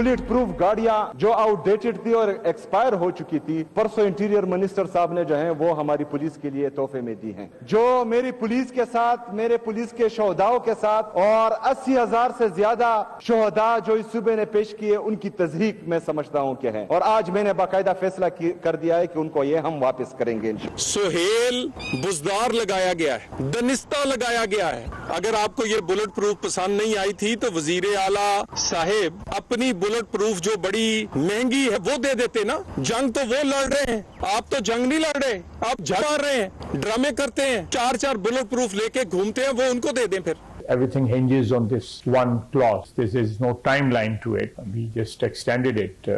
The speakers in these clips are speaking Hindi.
बुलेट प्रूफ गाड़ियां जो आउटडेटेड थी और एक्सपायर हो चुकी थी, परसों इंटीरियर मिनिस्टर साहब ने जो है वो हमारी पुलिस के लिए तोहफे में दी हैं। जो मेरी पुलिस के साथ, मेरे पुलिस के शोहदाओं के साथ और 80,000 से ज्यादा शोहदा जो इस सूबे ने पेश किए, उनकी तजहीक मैं समझता हूं क्या है, और आज मैंने बाकायदा फैसला कर दिया है कि उनको ये हम वापस करेंगे। सुहेल बुजदार लगाया गया है, दनिस्ता लगाया गया है। अगर आपको ये बुलेट प्रूफ पसंद नहीं आई थी तो वजीर आला साहेब अपनी बुलेट प्रूफ जो बड़ी महंगी है वो दे देते ना। जंग तो वो लड़ रहे हैं, आप तो जंग नहीं लड़ रहे, आप झगड़ मार रहे हैं, ड्रामे करते हैं, 4-4 बुलेट प्रूफ लेके घूमते हैं, वो उनको दे दें फिर। Everything hinges on this one clause. There is no timeline to it. We just extended it.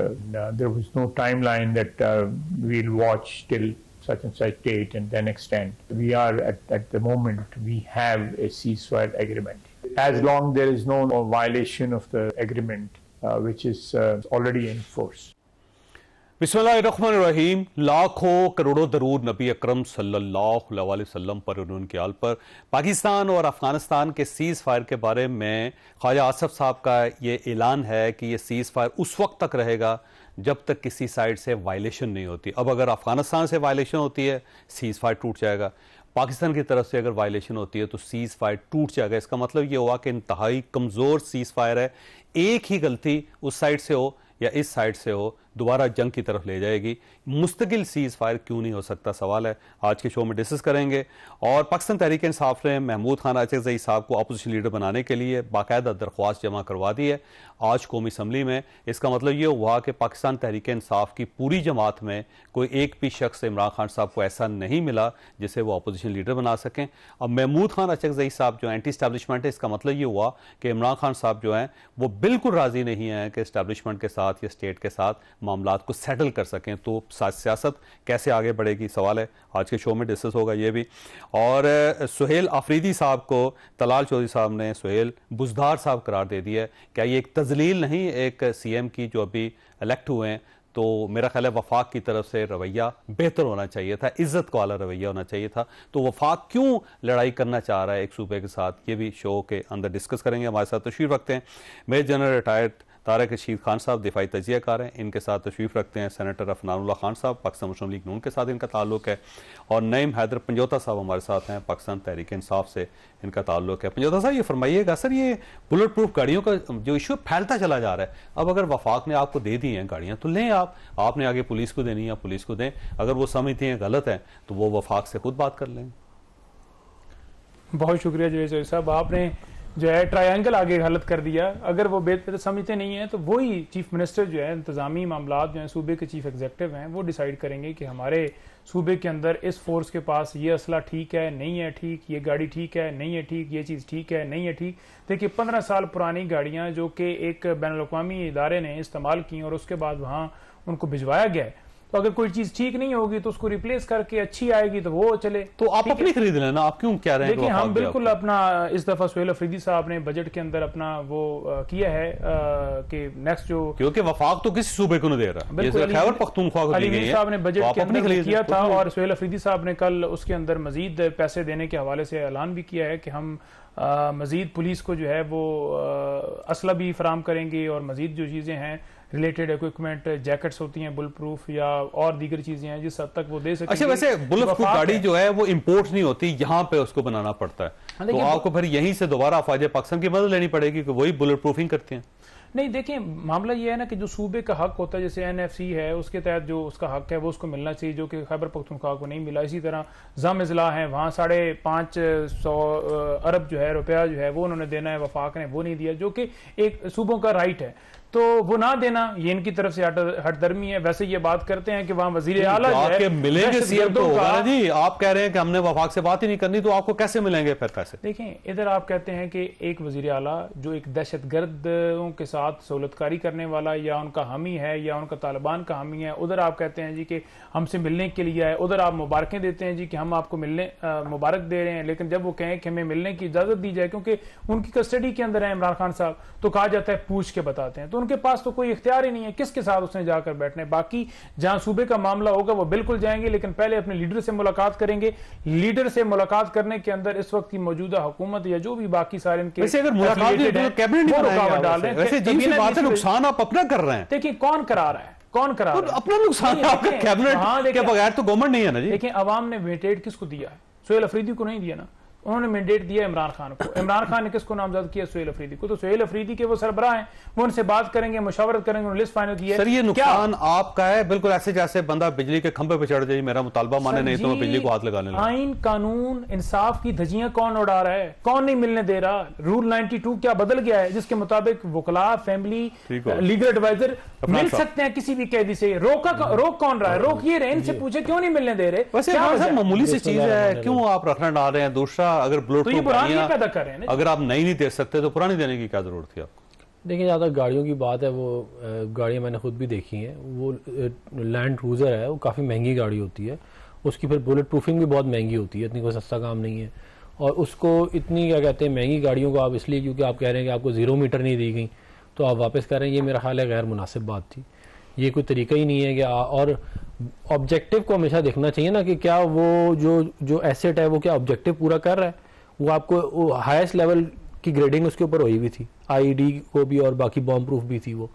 There was no timeline that we'll watch till such and such date and then extend. We are at the moment, we have a ceasefire agreement. As long there is no violation of the agreement, which is already in force. बिस्मिल्लाहिर्रहमानिर्रहीम। लाखों करोड़ों दरूद नबी अकरम सल्लल्लाहु अलैहि वसल्लम पर और उनके आल पर। पाकिस्तान और अफगानिस्तान के सीज़ फायर के बारे में ख्वाजा आसिफ साहब का ये ऐलान है कि ये सीज़ फायर उस वक्त तक रहेगा जब तक किसी साइड से वायलेशन नहीं होती। अब अगर अफगानिस्तान से वायलेशन होती है, सीज़ फायर टूट जाएगा। पाकिस्तान की तरफ से अगर वायलेशन होती है तो सीज़ फायर टूट जाएगा। इसका मतलब ये हुआ कि इंतहाई कमज़ोर सीज़ फायर है। एक ही गलती उस साइड से हो या इस साइड से हो, दोबारा जंग की तरफ ले जाएगी। मुस्तकिल सीज़ फायर क्यों नहीं हो सकता, सवाल है। आज के शो में डिस्कस करेंगे। और पाकिस्तान तहरीक इंसाफ ने महमूद खान अचकज़ई साहब को अपोजिशन लीडर बनाने के लिए बाकायदा दरख्वास्त जमा करवा दी है आज कौमी असम्बली में। इसका मतलब ये हुआ कि पाकिस्तान तहरीक इंसाफ की पूरी जमात में कोई एक भी शख्स इमरान खान साहब को ऐसा नहीं मिला जिसे वो अपोजिशन लीडर बना सकें। अब महमूद खान अचकज़ई साहब जो एंटी इस्टेब्लिशमेंट है, इसका मतलब ये हुआ कि इमरान खान साहब जो हैं वो बिल्कुल राज़ी नहीं है कि इस्टेब्लिशमेंट के साथ या स्टेट के साथ मामलात को सेटल कर सकें। तो सियासत कैसे आगे बढ़ेगी, सवाल है। आज के शो में डिस्कस होगा ये भी। और सुहेल अफरीदी साहब को तलाल चौधरी साहब ने सुहेल बुजदार साहब करार दे दिया है। क्या ये एक तजलील नहीं एक सीएम की जो अभी इलेक्ट हुए हैं? तो मेरा ख्याल है वफाक की तरफ से रवैया बेहतर होना चाहिए था, इज्जत वाला रवैया होना चाहिए था। तो वफाक क्यों लड़ाई करना चाह रहा है एक सूबे के साथ, ये भी शो के अंदर डिस्कस करेंगे। हमारे साथ तशरीफ रखते हैं major general retired Tariq Rashid Khan साहब, दिफाई तजियाकार हैं। इनके साथ तशरीफ रखते हैं सेनेटर अफनानुल्लाह खान साहब, पाकिस्तान मुस्लिम लीग नून के साथ इनका ताल्लुक है। और नईम हैदर पंजोता साहब हमारे साथ हैं, पाकिस्तान तहरीक इंसाफ से इनका ताल्लुक है। पंजोता साहब, ये फरमाइएगा सर, ये बुलेट प्रूफ गाड़ियों का जो इशू फैलता चला जा रहा है, अब अगर वफाक ने आपको दे दी हैं गाड़ियाँ तो लें आपने आगे पुलिस को देनी या पुलिस को दें। अगर वो समझती हैं गलत है तो वो वफाक से खुद बात कर लें। बहुत शुक्रिया जवेद साहब, आपने जो है ट्रायंगल आगे गलत कर दिया। अगर वो बेहतर समझते नहीं है तो वही चीफ मिनिस्टर जो है इंतजामी मामलात जो है सूबे के चीफ एग्जीक्यूटिव हैं वो डिसाइड करेंगे कि हमारे सूबे के अंदर इस फोर्स के पास ये असला ठीक है नहीं है ठीक, ये गाड़ी ठीक है नहीं है ठीक, ये चीज़ ठीक है नहीं है ठीक। देखिए 15 साल पुरानी गाड़ियाँ जो कि एक बैनुल-अक़वामी इदारे ने इस्तेमाल की और उसके बाद वहाँ उनको भिजवाया गया है, तो अगर कोई चीज ठीक नहीं होगी तो उसको रिप्लेस करके अच्छी आएगी तो वो चले। तो आप अपनी खरीद लेना, आप क्यों कह रहे हैं? देखिए हम बिल्कुल अपना इस दफा सुहेल अफरीदी साहब ने बजट के अंदर अपना वो किया है कि नेक्स्ट जो, क्योंकि वफाक तो किसी सूबे को नहीं दे रहा, खैबर पख्तूनख्वा को दी गई है, साहब ने बजट के अंदर किया था। और सुहेल अफरीदी साहब ने कल उसके अंदर मजीद पैसे देने के हवाले से ऐलान भी किया है कि हम मजीद पुलिस को जो है वो असला भी फराम करेंगे और मजीद जो चीजें हैं रिलेटेड इक्विपमेंट, जैकेट्स होती हैं बुलेट प्रूफ या और दीगर चीजें हैं जिस हद तक वो दे सकते हैं। अच्छा, वैसे बुलेट प्रूफ गाड़ी जो है वो इंपोर्ट नहीं होती, यहाँ पे उसको बनाना पड़ता है, तो आपको फिर यहीं से दोबारा अफवाज पाकिस्तान की मदद लेनी पड़ेगी कि वही बुलेट प्रूफिंग करते हैं। नहीं, देखिए मामला ये है ना कि जो सूबे का हक होता है, जैसे एनएफसी है उसके तहत जो उसका हक है वो उसको मिलना चाहिए, जो कि खैबर पख्तूनख्वा को नहीं मिला। इसी तरह जम अजला है, वहाँ 550 अरब जो है रुपया जो है वो उन्होंने देना है, वफाक ने वो नहीं दिया, जो कि एक सूबों का राइट है, तो वो ना देना ये इनकी तरफ से हटदर्मी है। वैसे ये बात करते हैं कि वहां वजीर आला है मिलेंगे सीएम को होगा जी, आप कह रहे हैं कि हमने वफाक से बात ही नहीं करनी, तो आपको कैसे मिलेंगे फिर पैसे? देखें इधर आप कहते हैं कि एक वजीर आला जो एक दहशतगर्दों के साथ सहूलतकारी करने वाला या उनका हामी है या उनका तालिबान का हामी है, उधर आप कहते हैं जी कि हमसे मिलने के लिए आए, उधर आप मुबारकें देते हैं जी कि हम आपको मिलने मुबारक दे रहे हैं, लेकिन जब वो कहें कि हमें मिलने की इजाजत दी जाए क्योंकि उनकी कस्टडी के अंदर है इमरान खान साहब, तो कहा जाता है पूछ के बताते हैं। तो तो उनके पास तो कोई इख्तियार ही नहीं है किसके साथ उसने जाकर बैठने। बाकी जहां सूबे का मामला होगा वो बिल्कुल जाएंगे, लेकिन पहले अपने लीडर से मुलाकात करेंगे। लीडर से मुलाकात करने के अंदर इस वक्त की मौजूदा हुकूमत या जो भी बाकी सारे इनके अगर मुलाकात रुकावट डाल रहे हैं, नुकसान आप अपना कर रहे हैं। देखिए कौन करा रहा है, कौन करा रहा है? अपना नुकसान आपका कैबिनेट के बगैर तो गवर्नमेंट नहीं है ना जी। देखिए अवाम ने मैंडेट किसको दिया है? सोहेल अफरीदी को नहीं दिया ना, उन्होंने मैंडेट दिया इमरान खान को। इमरान खान ने किसको नामजद किया? सोहेल अफरीदी को। तो सोहेल अफरीदी के वो सरबराह हैं, वो उनसे बात करेंगे, मुशावरत करेंगे, उन्होंने लिस्ट फाइनल की है। सर ये नुकसान आपका है बिल्कुल ऐसे जैसे बंदा बिजली के खंभे पे चढ़ जाए, मेरा मुतालबा माने नहीं तो मैं बिजली को हाथ लगाने लगा। आइन कानून इंसाफ की धज्जियां कौन उड़ा रहा है? कौन नहीं मिलने दे रहा? रूल 92 क्या बदल गया है जिसके मुताबिक वकला, फैमिली, लीगल एडवाइजर मिल सकते हैं किसी भी कैदी से? रोक कौन रहा है? रोक ये रहे, इनसे पूछे क्यों नहीं मिलने दे रहे? वैसे मामूली सी चीज है, क्यों आप रखना डाल रहे हैं? दूसरा अगर ब्लूटूथ पैदा कर रहे हैं, अगर आप नई नहीं दे सकते तो पुरानी देने की क्या जरूरत थी आपको? देखिए जहाँ तक गाड़ियों की बात है, वो गाड़ियाँ मैंने खुद भी देखी हैं। वो लैंड क्रूजर है, वो काफ़ी महंगी गाड़ी होती है, उसकी फिर बुलेट प्रूफिंग भी बहुत महंगी होती है, इतनी कोई सस्ता काम नहीं है। और उसको इतनी क्या कहते हैं महंगी गाड़ियों को आप इसलिए क्योंकि आप कह रहे हैं कि आपको 0 मीटर नहीं दी गई तो आप वापस कह रहे हैं, ये मेरा ख्याल है गैर मुनासिब बात थी। ये कोई तरीका ही नहीं है कि और ऑब्जेक्टिव को हमेशा देखना चाहिए ना कि क्या वो जो एसेट है वो क्या ऑब्जेक्टिव पूरा कर रहा है। वो आपको हाईएस्ट लेवल की ग्रेडिंग उसके ऊपर हुई भी थी, आईडी को भी और बाकी बॉम्ब प्रूफ भी थी वो।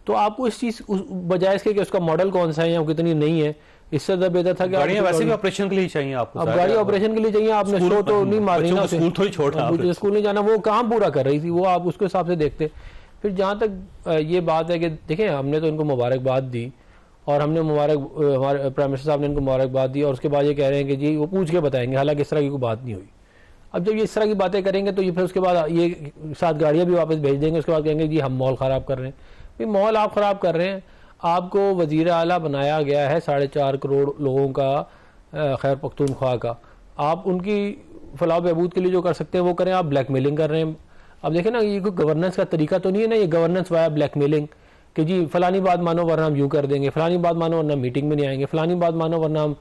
तो आपको इस चीज बजाय इसके कि उसका मॉडल कौन सा है या कितनी नहीं है, इससे ज्यादा बेहतर था कि गाड़ियां वैसे भी ऑपरेशन के लिए चाहिए आपको। अब गाड़ी ऑपरेशन के लिए चाहिए, आपने शो तो नहीं मारनी ना, स्कूल थोड़ी छोड़ना, स्कूल नहीं जाना, वो काम पूरा कर रही थी, वो आप उसके हिसाब से देखते। फिर जहाँ तक ये बात है कि देखें हमने तो इनको मुबारकबाद दी और हमने हमारे प्राइम मिनिस्टर साहब ने इनको मुबारकबाद दी और उसके बाद ये कह रहे हैं कि जी वो पूछ के बताएंगे, हालांकि इस तरह की कोई बात नहीं हुई। अब जब ये इस तरह की बातें करेंगे तो ये फिर उसके बाद ये 7 गाड़ियां भी वापस भेज देंगे, उसके बाद कहेंगे जी हम माहौल ख़राब कर रहे हैं। भाई माहौल आप ख़राब कर रहे हैं, आपको वज़ीर आला बनाया गया है 4.5 करोड़ लोगों का खैर पख्तूनख्वा का, आप उनकी फलाह बहबूद के लिए जो कर सकते हैं वो करें, आप ब्लैकमेलिंग कर रहे हैं। अब देखें ना ये कोई गवर्नेंस का तरीका तो नहीं है ना, ये गवर्नेंस वाया ब्लैकमेलिंग कि जी फलानी बात मानो वरना हम यूँ कर देंगे, फलानी बात मानो वरना मीटिंग में नहीं आएंगे, फलानी बात मानो वरना हम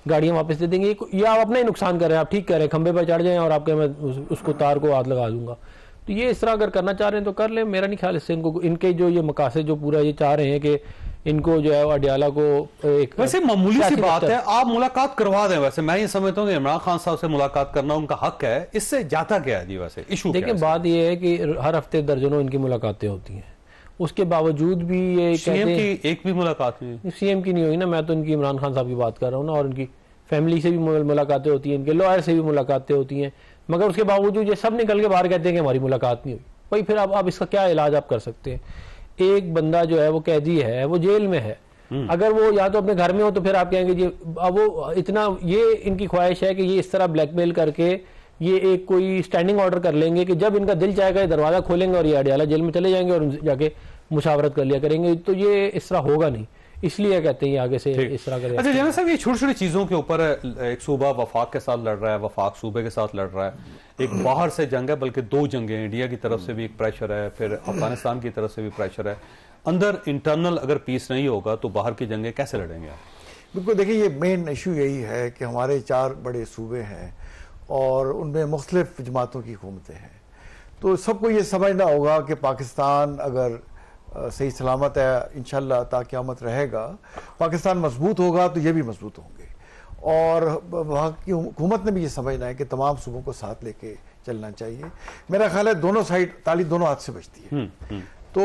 गाड़ियां वापस दे देंगे। ये आप अपना ही नुकसान कर रहे हैं। आप ठीक कह रहे हैं, खंबे पर चढ़ जाएं और आपके मैं उसको तार को हाथ लगा दूंगा। तो ये इस तरह अगर करना चाह रहे हैं तो कर लें, मेरा नहीं ख्याल इससे इनको इनके जो ये मकासद जो पूरा ये चाह रहे हैं कि इनको जो है अडियाला को एक वैसे मामूली सी बात है, आप मुलाकात करवा दें। वैसे मैं ये समझता हूँ कि इमरान खान साहब से मुलाकात करना उनका हक है, इससे ज्यादा क्या है जी वैसे इशू? देखिए बात ये है कि हर हफ्ते दर्जनों इनकी मुलाकातें होती हैं, उसके बावजूद भी ये सीएम की एक भी मुलाकात नहीं? सीएम की नहीं हुई ना, मैं तो इनकी इमरान खान साहब की बात कर रहा हूँ ना, और इनकी फैमिली से भी मुलाकातें होती हैं, इनके लॉयर से भी मुलाकातें होती हैं, मगर उसके बावजूद ये सब निकल के बाहर कहते हैं कि हमारी मुलाकात नहीं हुई। भाई फिर आप इसका क्या इलाज आप कर सकते हैं? एक बंदा जो है वो कैदी है, वो जेल में है, अगर वो या तो अपने घर में हो तो फिर आप कहेंगे जी अब वो इतना, ये इनकी ख्वाहिश है कि ये इस तरह ब्लैकमेल करके ये एक कोई स्टैंडिंग ऑर्डर कर लेंगे कि जब इनका दिल चाहेगा ये दरवाजा खोलेंगे और ये अडियाला जेल में चले जाएंगे और जाके मुशावरत कर लिया करेंगे। तो ये इस तरह होगा नहीं, इसलिए कहते हैं आगे से इस तरह करें। अच्छा जनरल साहब, ये छोटी छोटी चीजों के ऊपर एक सूबा वफाक के साथ लड़ रहा है, वफाक सूबे के साथ लड़ रहा है, एक बाहर से जंग है, बल्कि 2 जंगें, इंडिया की तरफ से भी एक प्रेशर है, फिर अफगानिस्तान की तरफ से भी प्रेशर है। अंदर इंटरनल अगर पीस नहीं होगा तो बाहर की जंगें कैसे लड़ेंगे आप? बिल्कुल, देखिए ये मेन इशू यही है कि हमारे 4 बड़े सूबे हैं और उनमें मुख्तलिफ जमातों की हुकूमतें हैं, तो सबको ये समझना होगा कि पाकिस्तान अगर सही सलामत है, इंशाल्लाह ता क़यामत रहेगा, पाकिस्तान मजबूत होगा तो ये भी मजबूत होंगे। और वहाँ की हुकूमत ने भी ये समझना है कि तमाम सूबों को साथ लेके चलना चाहिए। मेरा ख्याल है दोनों साइड ताली दोनों हाथ से बजती है, तो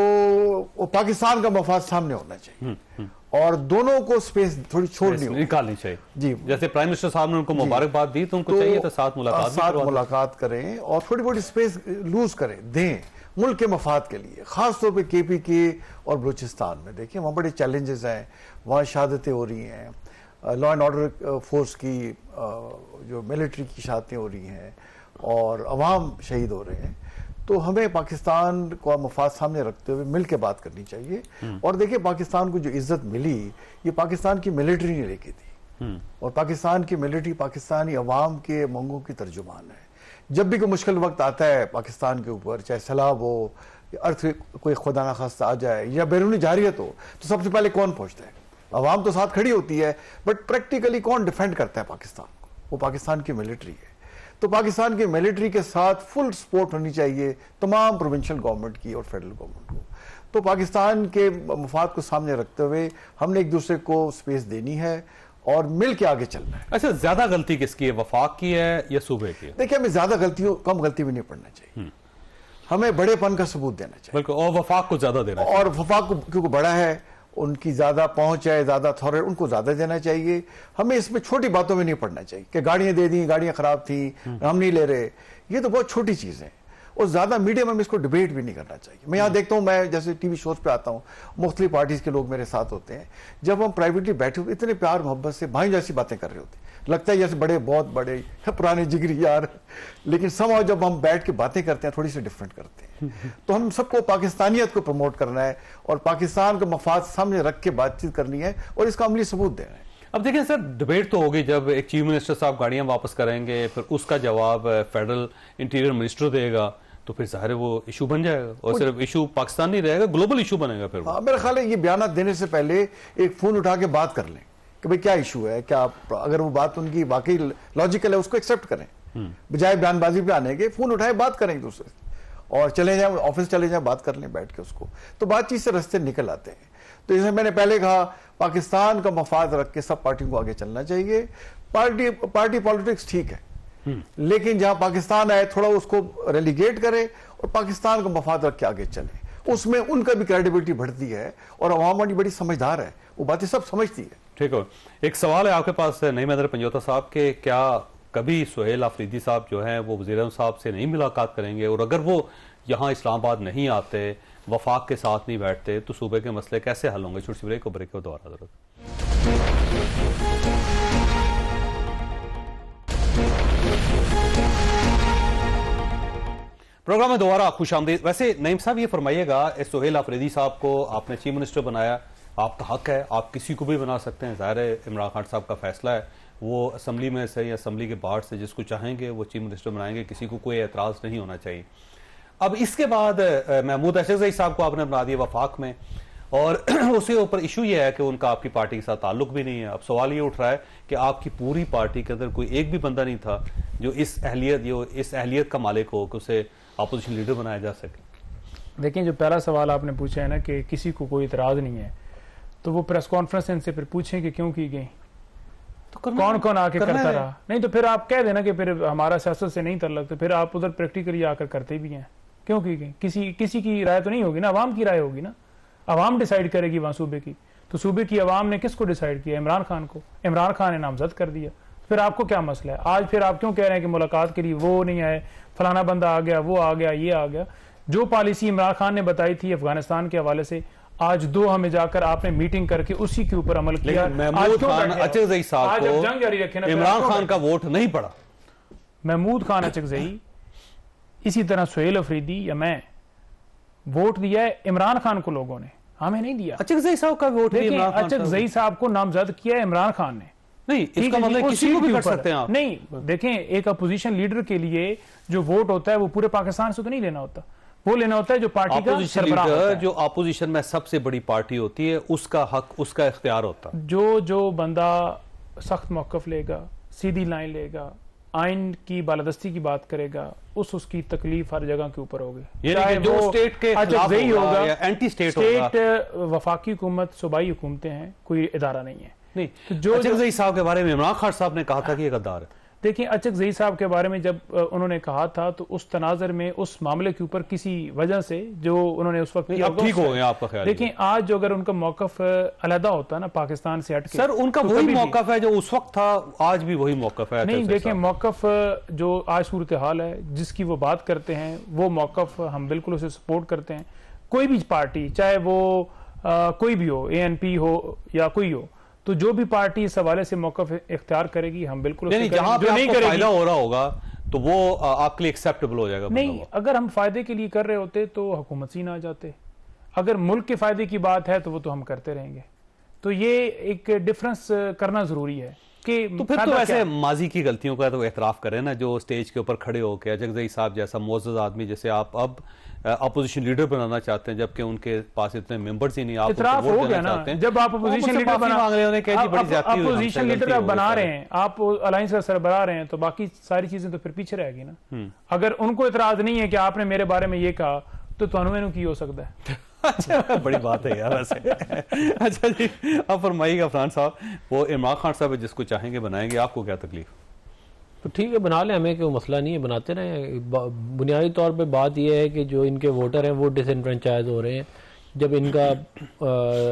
वो पाकिस्तान का मफाद सामने होना चाहिए और दोनों को स्पेस थोड़ी छोड़नी निकालनी चाहिए जी। जैसे प्राइम मिनिस्टर साहब ने उनको मुबारकबाद दी तो उनको चाहिए था साथ मुलाकात करें और थोड़ी थोड़ी स्पेस लूज करें, दें मुल्क के मफाद के लिए, खास तौर पे KPK और बलूचिस्तान में। देखिए वहाँ बड़े चैलेंजेस हैं, वहाँ शहादतें हो रही हैं, लॉ एंड ऑर्डर फोर्स की जो मिलिट्री की शहादतें हो रही हैं और अवाम शहीद हो रहे हैं। तो हमें पाकिस्तान को मफाद सामने रखते हुए मिल के बात करनी चाहिए। और देखिए पाकिस्तान को जो इज्जत मिली ये पाकिस्तान की मिलिट्री ने लेके दी, और पाकिस्तान की मिलिट्री पाकिस्तानी अवाम के मंगों की तर्जुमान है। जब भी कोई मुश्किल वक्त आता है पाकिस्तान के ऊपर, चाहे सैलाब हो, अर्थ कोई खुदा ना खास्ता आ जाए या बैरूनी जारियत हो, तो सबसे पहले कौन पहुंचता है? अवाम तो साथ खड़ी होती है, बट प्रैक्टिकली कौन डिफेंड करता है पाकिस्तान को? वो पाकिस्तान की मिलिट्री है। तो पाकिस्तान की मिलिट्री के साथ फुल सपोर्ट होनी चाहिए तमाम प्रोविंशियल गवर्नमेंट की और फेडरल गवर्नमेंट को। तो पाकिस्तान के मफाद को सामने रखते हुए हमने एक दूसरे को स्पेस देनी है और मिल के आगे चलना है। अच्छा, ज्यादा गलती किसकी है, वफाक की है या सूबे की है? देखिए, हमें ज्यादा कम गलती भी नहीं पड़ना चाहिए, हमें बड़ेपन का सबूत देना चाहिए। बिल्कुल, और वफाक को ज्यादा देना चाहिए। और वफाक को क्योंकि बड़ा है, उनकी ज्यादा पहुंच है, ज्यादा अथॉरिटी, उनको ज्यादा देना चाहिए। हमें इसमें छोटी बातों में नहीं पड़ना चाहिए कि गाड़ियां दे दी, गाड़ियां खराब थी, हम नहीं ले रहे, ये तो बहुत छोटी चीज है। और ज्यादा मीडिया में इसको डिबेट भी नहीं करना चाहिए। मैं यहाँ देखता हूँ, मैं जैसे टीवी शोज पे आता हूँ, मुख्तलिफ पार्टीज के लोग मेरे साथ होते हैं, जब हम प्राइवेटली बैठे होते इतने प्यार मोहब्बत से भाई जैसी बातें कर रहे होते, लगता है जैसे बहुत बड़े पुराने जिगरी यार, लेकिन समाज जब हम बैठ के बातें करते हैं थोड़ी सी डिफरेंट करते हैं। तो हम सबको पाकिस्तानियत को प्रमोट करना है और पाकिस्तान का मफाद सामने रख के बातचीत करनी है और इसका अमली सबूत देना है। अब देखिए सर, डिबेट तो होगी जब एक चीफ मिनिस्टर साहब गाड़ियां वापस करेंगे, फिर उसका जवाब फेडरल इंटीरियर मिनिस्टर देगा, तो फिर ज़ाहिर है वो इशू बन जाएगा और सिर्फ इशू पाकिस्तान नहीं रहेगा, ग्लोबल इशू बनेगा फिर। हाँ, मेरा ख्याल है ये बयान देने से पहले एक फोन उठा के बात कर लें कि भाई क्या इशू है, क्या अगर वो बात उनकी वाकई लॉजिकल है उसको एक्सेप्ट करें, बजाय बयानबाजी पे आने के फोन उठाए बात करें एक दूसरे से और चले जाए ऑफिस चले जाए, बात कर लें बैठ के उसको, तो बातचीत से रास्ते निकल आते हैं। तो जैसे मैंने पहले कहा, पाकिस्तान का मफाद रख के सब पार्टियों को आगे चलना चाहिए। पार्टी पॉलिटिक्स ठीक है, लेकिन जहां पाकिस्तान आए थोड़ा उसको रेलीगेट करे और पाकिस्तान का मफाद रख के आगे चले, उसमें उनका भी क्रेडिबिलिटी बढ़ती है और अवाम बड़ी समझदार है, वो बातें सब समझती है। ठीक है, एक सवाल है आपके पास नईम हैदर पंजोता साहब के, क्या कभी सुहेल आफरीदी साहब जो हैं वो वज़ीर-ए-आज़म साहब से नहीं मुलाकात करेंगे, और अगर वो यहाँ इस्लामाबाद नहीं आते, वफाक के साथ नहीं बैठते, तो सूबे के मसले कैसे हल होंगे? छोटी सी ब्रेक को ब्रेक के दोबारा जरूरत। प्रोग्राम में दोबारा खुशामदीद। वैसे नईम साहब ये फरमाइएगा, सुहेल आफरीदी साहब को आपने चीफ मिनिस्टर बनाया, आपका हक है, आप किसी को भी बना सकते हैं, ज़ाहिर है इमरान खान साहब का फैसला है, वो असम्बली में से या असम्बली के बाहर से जिसको चाहेंगे वो चीफ मिनिस्टर बनाएंगे, किसी को कोई एतराज़ नहीं होना चाहिए। अब इसके बाद महमूद अशरफ साहब को आपने बना दिया वफाक में, और उसके ऊपर इशू ये है कि उनका आपकी पार्टी के साथ ताल्लुक भी नहीं है। अब सवाल ये उठ रहा है कि आपकी पूरी पार्टी के अंदर कोई एक भी बंदा नहीं था जो इस अहलियत का मालिक हो कि उसे अपोजिशन लीडर बनाया जा सके। देखिए, जो पहला सवाल आपने पूछा है ना कि किसी को कोई इतराज़ नहीं है, तो वो प्रेस कॉन्फ्रेंस इनसे फिर पूछें कि क्यों की गई, तो कौन कौन आके करता रहा। नहीं तो फिर आप कह देना कि फिर हमारा सियासत से नहीं ताल्लुक, तो फिर आप उधर प्रैक्टिकली आकर करते भी हैं, क्यों की गई? किसी की राय तो नहीं होगी ना, अवाम की राय होगी ना, अवाम डिसाइड करेगी वहां सूबे की। तो सूबे की अवाम ने किसको डिसाइड किया? इमरान खान को। इमरान खान ने नामजद कर दिया, फिर आपको क्या मसला है? आज फिर आप क्यों कह रहे हैं कि मुलाकात के लिए वो नहीं आए, फलाना बंदा आ गया, वो आ गया, ये आ गया? जो पॉलिसी इमरान खान ने बताई थी अफगानिस्तान के हवाले से, आज दो हमें जाकर आपने मीटिंग करके उसी के ऊपर अमल किया। महमूद खान अचकज़ई साहब को जंग जारी रखे ना, इमरान खान का वोट नहीं पड़ा। महमूद खान अचकज़ई, इसी तरह सुहेल अफरीदी या मैं, वोट दिया है इमरान खान को, लोगों ने हमें नहीं दिया। अचकज़ई साहब का वोट अचकज़ई साहब को नामजद किया है इमरान खान ने। नहीं, इसका मतलब किसी को भी कर सकते हैं आप। नहीं, देखें, एक अपोजिशन लीडर के लिए जो वोट होता है वो पूरे पाकिस्तान से तो नहीं लेना होता, वो लेना होता है जो पार्टी का सरबराह होता है। जो अपोजिशन में सबसे बड़ी पार्टी होती है उसका हक, उसका इख्तियार होता है। जो बंदा सख्त मौक़िफ़ लेगा, सीधी लाइन लेगा, आइन की बालादस्ती की बात करेगा, उसकी तकलीफ हर जगह के ऊपर होगी, चाहे जो स्टेट के खिलाफ होगा या एंटी स्टेट होगा। स्टेट वफाकी हुकूमत, सूबाई हुकूमतें हैं, कोई इदारा नहीं है। नहीं, तो जो अचकज़ई साहब के बारे में इमरान खान साहब ने कहा था कि ये गद्दार है। देखिए, अचकज़ई साहब के बारे में जब उन्होंने कहा था तो उस तनाज़र में, उस मामले के ऊपर किसी वजह से जो उन्होंने उस वक्त किया, ठीक हो गया आपका ख्याल? देखिए, आज जो अगर उनका मौक़िफ़ अलहदा होता ना पाकिस्तान से हट के, सर उनका तो वही मौक़िफ़ है जो उस वक्त था, आज भी वही मौक़िफ़ है। नहीं, देखिए, मौक़िफ़ जो आज सूरत हाल है जिसकी वो बात करते हैं, वो मौक़िफ़ हम बिल्कुल उसे सपोर्ट करते हैं। कोई भी पार्टी, चाहे वो कोई भी हो, ANP हो या कोई हो, तो जो भी पार्टी इस हवाले से मौक़िफ़ इख्तियार करेगी हम बिल्कुल जहां पे आपको फायदा हो रहा होगा तो वो आपके लिए एक्सेप्टेबल हो जाएगा। नहीं, अगर हम फायदे के लिए कर रहे होते तो हुकूमत से ना जाते, अगर मुल्क के फायदे की बात है तो वो तो हम करते रहेंगे। तो ये एक डिफरेंस करना जरूरी है कि तो फिर तो ऐसे माजी की गलतियों का तो एतराफ करें ना, जो स्टेज के ऊपर खड़े होकर अचकज़ई साहब जैसा मुअज़्ज़ज़ आदमी जैसे आप अब अपोजिशन लीडर बनाना चाहते हैं, जबकि उनके पास इतने मेंबर्स ही नहीं, आप इतराफ हो गया ना। जब आप अपोजिशन लीडर बना रहे हैं, आप अलायंस का सरबराह रहे हैं, तो बाकी सारी चीजें तो फिर पीछे रहेगी ना। अगर उनको इतराज नहीं है कि आपने मेरे बारे में ये कहा, तो ਤੁਹਾਨੂੰ की हो सकता है। अच्छा, बड़ी बात है यार वैसे। अच्छा जी, अब फरमाइएगा फरहान साहब, वो इमरान खान साहब जिसको चाहेंगे बनाएंगे, आपको क्या तकलीफ? तो ठीक है, बना लें, हमें कोई मसला नहीं है, बनाते रहें। बुनियादी तौर पे बात यह है कि जो इनके वोटर हैं वो डिसएनफ्रेंचाइज हो रहे हैं जब इनका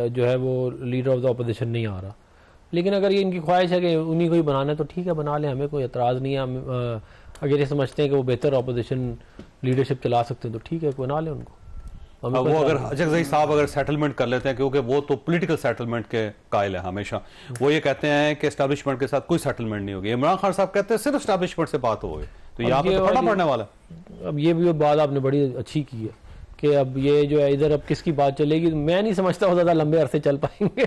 जो है वो लीडर ऑफ द अपोजिशन नहीं आ रहा। लेकिन अगर ये इनकी ख्वाहिश है कि उन्हीं को ही बनाना है तो ठीक है, बना लें, हमें कोई एतराज़ नहीं है। हम अगर ये समझते हैं कि वो बेहतर अपोजिशन लीडरशिप चला सकते हैं तो ठीक है, बना लें उनको। वो अगर अजगज़ई साहब अगर सेटलमेंट कर लेते हैं, क्योंकि वो तो पॉलिटिकल सेटलमेंट के कायल है हमेशा, वो ये कहते हैं कि एस्टैब्लिशमेंट के साथ कोई सेटलमेंट नहीं होगी। इमरान खान साहब कहते हैं सिर्फ एस्टैब्लिशमेंट से बात होगी, तो यहाँ पे तो पढ़ना पड़ने वाला है। अब ये भी बात आपने बड़ी अच्छी की है कि अब ये जो है इधर अब किसकी बात चलेगी, मैं नहीं समझता वो ज्यादा लंबे अरसे चल पाएंगे।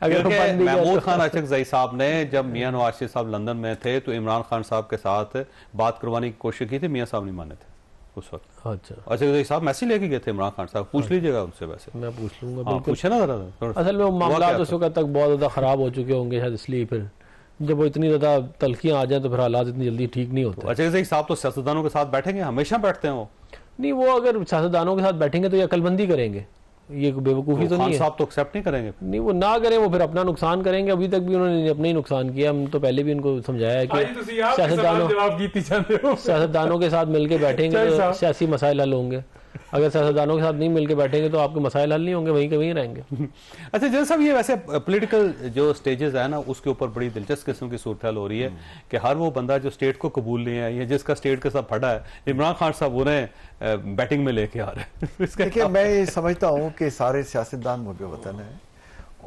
अगर महमूद खान अजगज़ई साहब ने जब मियां नवाज शरीफ साहब लंदन में थे तो इमरान खान साहब के साथ बात करवाने की कोशिश की थी, मियां साहब नहीं माने थे उस वक्त। अच्छा, अजगज़ई साहब मैसेज लेके गए थे इमरान खान साहब, पूछ लीजिएगा उनसे, वैसे मैं पूछ लूंगा। हाँ, पूछे ना जरा। असल में वो मामला उस वक्त तक बहुत ज्यादा खराब हो चुके होंगे शायद, इसलिए फिर जब वो इतनी ज्यादा तलखियां आ जाए तो फिर हालात इतनी जल्दी ठीक नहीं होते। अजगज़ई साहब तो सियासतदानों के साथ बैठेंगे, हमेशा बैठते हैं वो। नहीं, वो अगर सियासतदानों के साथ बैठेंगे तो ये अकलबंदी करेंगे, ये बेवकूफ़ी तो नहीं है। साहब तो एक्सेप्ट नहीं करेंगे। नहीं, वो ना करें, वो फिर अपना नुकसान करेंगे। अभी तक भी उन्होंने अपना ही नुकसान किया। हम तो पहले भी उनको समझाया है कि सियासतदानों के साथ मिलकर बैठेंगे तो सियासी मसाइल हल होंगे। अगर सियासतदानों के साथ नहीं मिलकर बैठेंगे तो आपके मसाइल हल नहीं होंगे, वहीं के वहीं रहेंगे। अच्छा जनरल साहब, ये वैसे पॉलिटिकल जो स्टेजेस है ना, उसके ऊपर बड़ी दिलचस्प किस्म की सूरत हाल हो रही है कि हर वो बंदा जो स्टेट को कबूल नहीं है या जिसका स्टेट के साथ फटा है, इमरान खान साहब उन्हें बैटिंग में लेके आ रहे हैं। देखिए, मैं ये समझता हूँ कि सारे सियासतदान मुझे वतन है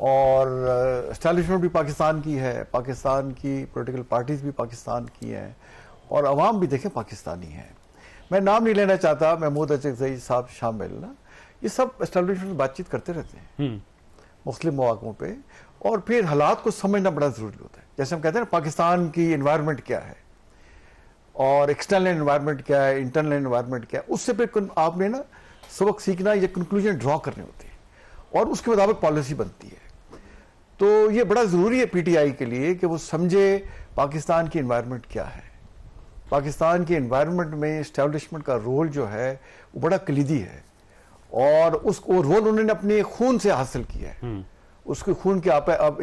और एस्टैब्लिशमेंट भी पाकिस्तान की है, पाकिस्तान की पॉलिटिकल पार्टीज भी पाकिस्तान की हैं और अवाम भी देखें पाकिस्तानी है। मैं नाम नहीं लेना चाहता, महमूद अजगज़ई साहब शामिल ना, ये सब एस्टैब्लिशमेंट में बातचीत करते रहते हैं मुख्तलिफ मौक़ों पे, और फिर हालात को समझना बड़ा ज़रूरी होता है। जैसे हम कहते हैं ना, पाकिस्तान की इन्वायरमेंट क्या है और एक्सटर्नल इन्वायरमेंट क्या है, इंटरनल इन्वायरमेंट क्या है, उससे फिर आपने ना सबक सीखना या कंक्लूजन ड्रॉ करने होते हैं और उसके मुताबिक पॉलिसी बनती है। तो ये बड़ा ज़रूरी है PTI के लिए कि वो समझे पाकिस्तान की इन्वायरमेंट क्या है। पाकिस्तान के एनवायरनमेंट में एस्टैब्लिशमेंट का रोल जो है वो बड़ा कलीदी है और उसको रोल उन्होंने अपने खून से हासिल किया है। उसके खून की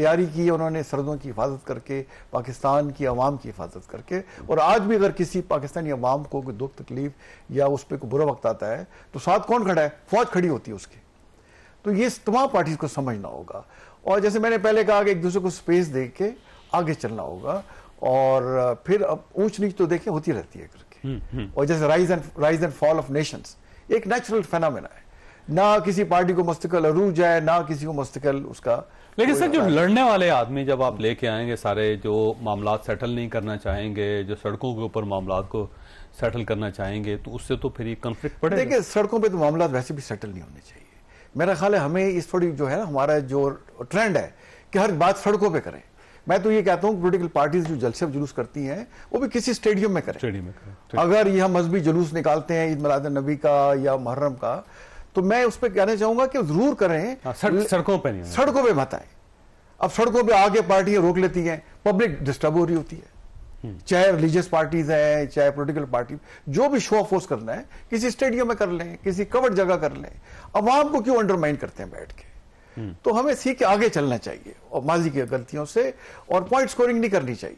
यारी की उन्होंने, सरहदों की हिफाजत करके, पाकिस्तान की अवाम की हिफाजत करके। और आज भी अगर किसी पाकिस्तानी अवाम को कोई दुख तकलीफ या उस पर कोई बुरा वक्त आता है तो साथ कौन खड़ा है? फौज खड़ी होती है उसकी। तो ये तमाम पार्टीज को समझना होगा और जैसे मैंने पहले कहा कि एक दूसरे को स्पेस दे के आगे चलना होगा और फिर अब ऊंच नीच तो देखें होती रहती है करके। और जैसे rise and fall of Nations एक नेचुरल फेनोमेना है, ना किसी पार्टी को मुस्तकिल अरूज है, ना किसी को मुस्तकिल उसका। लेकिन सर, जो लड़ने वाले आदमी जब आप लेके आएंगे सारे, जो मामला सेटल नहीं करना चाहेंगे, जो सड़कों के ऊपर मामला को सेटल करना चाहेंगे, तो उससे तो फिर ये कॉन्फ्लिक्ट पड़ेगा। देखिए, सड़कों पे तो मामला वैसे भी सेटल नहीं होने चाहिए। मेरा ख्याल है हमें इस थोड़ी जो है ना, हमारा जो ट्रेंड है कि हर बात सड़कों पे करें। मैं तो ये कहता हूँ पॉलिटिकल पार्टीज जो जलसे जुलूस करती हैं वो भी किसी स्टेडियम में करें। अगर यह मजहबी जुलूस निकालते हैं ईद मिलाद नबी का या मुहर्रम का, तो मैं उस पर कहना चाहूंगा कि जरूर करें, सड़कों पे नहीं, सड़कों पे मत आए। अब सड़कों पे आगे पार्टियां रोक लेती हैं, पब्लिक डिस्टर्ब हो रही होती है, चाहे रिलीजियस पार्टीज हैं चाहे पॉलिटिकल पार्टी। जो भी शो ऑफ करना है किसी स्टेडियम में कर लें, किसी कवर्ड जगह कर लें। अवाम को क्यों अंडरमाइन करते हैं बैठ के? तो हमें सीख के आगे चलना चाहिए और माजी की गलतियों से, और पॉइंट स्कोरिंग नहीं करनी चाहिए।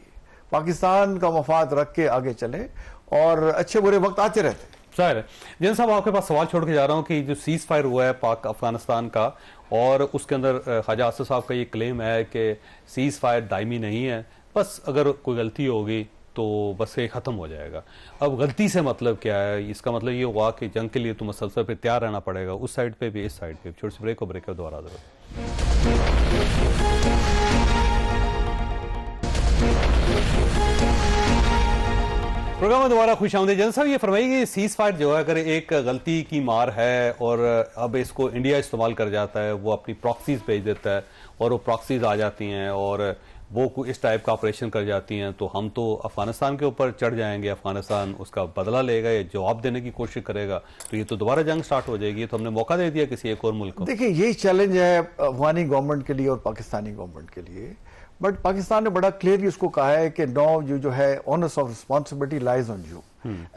पाकिस्तान का मफाद रख के आगे चले और अच्छे बुरे वक्त आते रहते हैं। जाहिर है। जैन साहब, आपके पास सवाल छोड़ के जा रहा हूं कि जो सीज फायर हुआ है पाक अफगानिस्तान का, और उसके अंदर ख्वाजा आसिफ साहब का ये क्लेम है कि सीज फायर दायमी नहीं है, बस अगर कोई गलती होगी तो बस ये ख़त्म हो जाएगा। अब गलती से मतलब क्या है? इसका मतलब ये हुआ कि जंग के लिए तो मसलसल पे तैयार रहना पड़ेगा, उस साइड पे भी इस साइड पे। छोटी सी ब्रेक को ब्रेक दोबारा जरूर। प्रोग्राम में दोबारा खुश आमदीद। जन साहब, ये फरमाइए, सीज फायर जो है अगर एक गलती की मार है और अब इसको इंडिया इस्तेमाल कर जाता है, वो अपनी प्रॉक्सीज भेज देता है और वो प्रॉक्सीज आ जाती हैं और वो इस टाइप का ऑपरेशन कर जाती हैं, तो हम तो अफगानिस्तान के ऊपर चढ़ जाएंगे, अफगानिस्तान उसका बदला लेगा या जवाब देने की कोशिश करेगा, तो ये तो दोबारा जंग स्टार्ट हो जाएगी। तो हमने मौका दे दिया किसी एक और मुल्क को। देखिए, यही चैलेंज है अफगानी गवर्नमेंट के लिए और पाकिस्तानी गवर्नमेंट के लिए। बट पाकिस्तान ने बड़ा क्लियरली उसको कहा है कि नो, जो है onus of responsibility lies on you.